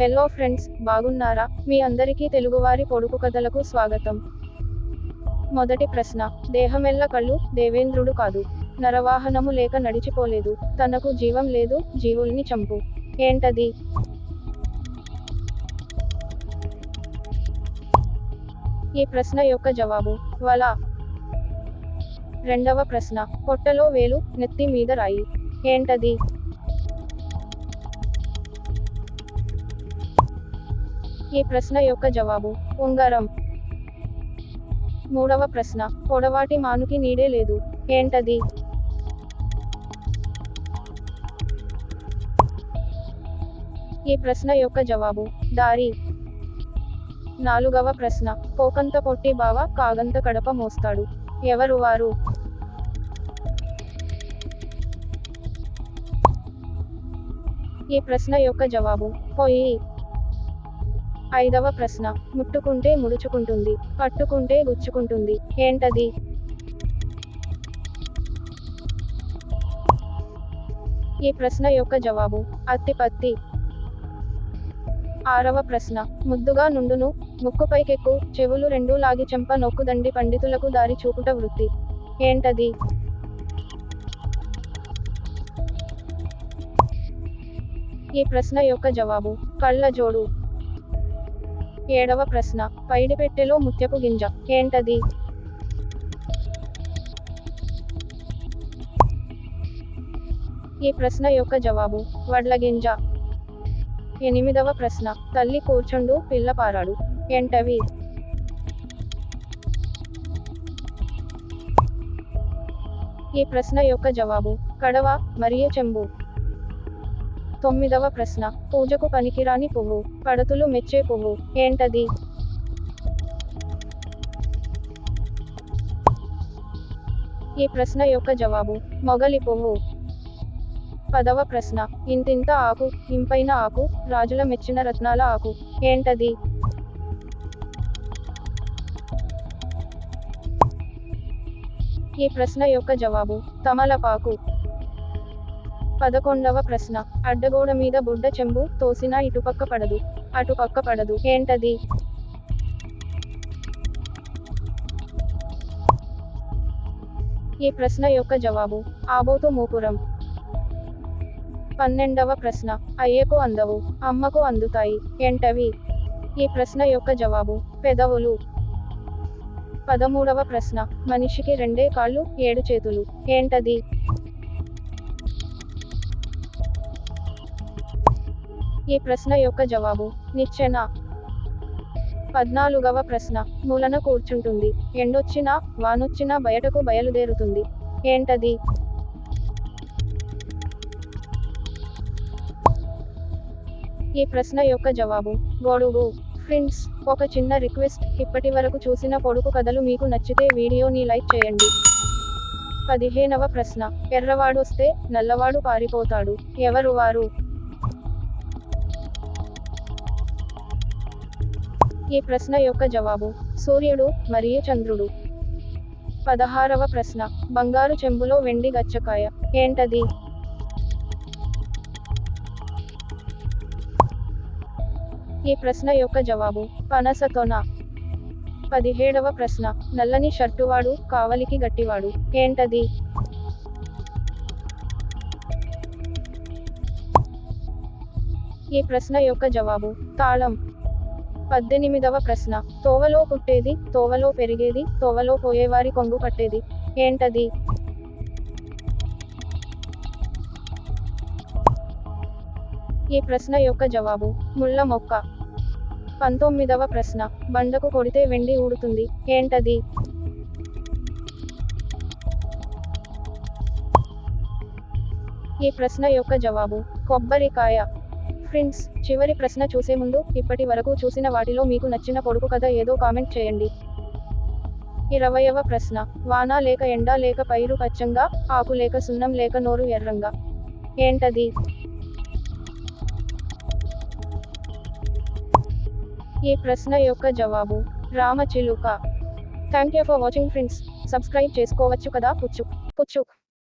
Hello friends, బాగున్నారా? మీ అందరికీ తెలుగువారి పొడుపు కథలకు స్వాగతం. మొదటి ప్రశ్న. దేహమెల్ల కళ్ళు, దేవేంద్రుడు కాదు. నరవాహనము లేక నడిచిపోలేదు. తనకు జీవం లేదు, జీవుల్ని చంపు. ఏంటది? ఈ ప్రశ్న యొక్క జవాబు వల. రెండవ ప్రశ్న. పొట్టలో వేలు, నెత్తి మీద రాయి. ఏంటది? ఈ ప్రశ్న యొక్క జవాబు ఉంగరం. మూడవ ప్రశ్న. పొడవాటి మానుకి నీడే లేదు. ఏంటది? ఈ ప్రశ్న యొక్క జవాబు దారి. నాలుగవ ప్రశ్న. కోకంత పొట్టి బావ, కాగంత కడప మోస్తాడు. ఎవరు వారు? ఈ ప్రశ్న యొక్క జవాబు పొయ్యి. ఐదవ ప్రశ్న. ముట్టుకుంటే ముడుచుకుంటుంది, పట్టుకుంటే గుచ్చుకుంటుంది. ఏంటది? ఈ ప్రశ్న యొక్క జవాబు అత్తిపత్తి. ఆరవ ప్రశ్న. ముద్దుగా నుండును, ముక్కుపైకెక్కు, చెవులు రెండూ లాగి చెంప నొక్కుదండి పండితులకు దారి చూపుట వృత్తి. ఏంటది? ఈ ప్రశ్న యొక్క జవాబు కళ్ళజోడు. ఏడవ ప్రశ్న. పైడిపెట్టెలో ముత్యపు గింజ. ఏంటది? ఈ ప్రశ్న యొక్క జవాబు వడ్ల గింజ. ఎనిమిదవ ప్రశ్న. తల్లి కూర్చుండు, పిల్ల పారాడు. ఏంటవి? ఈ ప్రశ్న యొక్క జవాబు కడవ మరియు చెంబు. తొమ్మిదవ ప్రశ్న. పూజకు పనికిరాని పువ్వు, పడతులు మెచ్చే పువ్వు. ఏంటది? ఈ ప్రశ్న యొక్క జవాబు మొగలి పువ్వు. పదవ ప్రశ్న. ఇంతింత ఆకు, ఇంపైన ఆకు, రాజుల మెచ్చిన రత్నాల ఆకు. ఏంటది? ఈ ప్రశ్న యొక్క జవాబు తమలపాకు. 11వ ప్రశ్న. అడ్డగోడ మీద బుడ్డ చెంబు, తోసినా ఇటుపక్క పడదు, అటుపక్క పడదు. ఏంటది? ఈ ప్రశ్న యొక్క జవాబు ఆబోతు మూపురం. 12వ ప్రశ్న. అయ్యకు అందవు, అమ్మకు అందుతాయి. ఏంటవి? ఈ ప్రశ్న యొక్క జవాబు పెదవులు. 13వ ప్రశ్న. మనిషికి 2 కాళ్ళు, 7 చేతులు. ఏంటది? ఈ ప్రశ్న యొక్క జవాబు నిచ్చెన. 14వ ప్రశ్న. మూలన కూర్చుంటుంది, ఎండొచ్చినా వానొచ్చినా బయటకు బయలుదేరుతుంది. ఏంటది? ఈ ప్రశ్న యొక్క జవాబు గొడుగు. ఫ్రెండ్స్, ఒక చిన్న రిక్వెస్ట్, ఇప్పటి వరకు చూసిన పొడుపు కథలు మీకు నచ్చితే వీడియోని లైక్ చేయండి. 15వ ప్రశ్న. ఎర్రవాడొస్తే నల్లవాడు పారిపోతాడు. ఎవరు వారు? ఈ ప్రశ్న యొక్క జవాబు సూర్యుడు మరియు చంద్రుడు. 16వ ప్రశ్న. బంగారు చెంబులో వెండి గచ్చకాయ. ఏంటది? ఈ ప్రశ్న యొక్క జవాబు పనసతొన. 17వ ప్రశ్న. నల్లని షర్టువాడు, కావలికి గట్టివాడు. ఏంటది? ఈ ప్రశ్న యొక్క జవాబు తాళం. 18వ ప్రశ్న. తోవలో పుట్టేది, తోవలో పెరిగేది, తోవలో పోయేవారి కొంగు పట్టేది. ఏంటది? ఈ ప్రశ్న యొక్క జవాబు ముళ్ళ మొక్క. 19వ ప్రశ్న. బండకు కొడితే వెండి ఊడుతుంది. ఏంటది? ఈ ప్రశ్న యొక్క జవాబు కొబ్బరికాయ. ఫ్రెండ్స్, చివరి ప్రశ్న చూసే ముందు, ఇప్పటి వరకు చూసిన వాటిలో మీకు నచ్చిన పొడుపు కథ ఏదో కామెంట్ చేయండి. 20వ ప్రశ్న. వాన లేక ఎండ లేక పైరు పచ్చంగా, ఆకు లేక సున్నం లేక నోరు ఎర్రంగా. ఏంటది? ఈ ప్రశ్న యొక్క జవాబు రామచిలుక. Thank you for watching friends. Subscribe చేసుకోవచ్చు కదా పుచ్చు.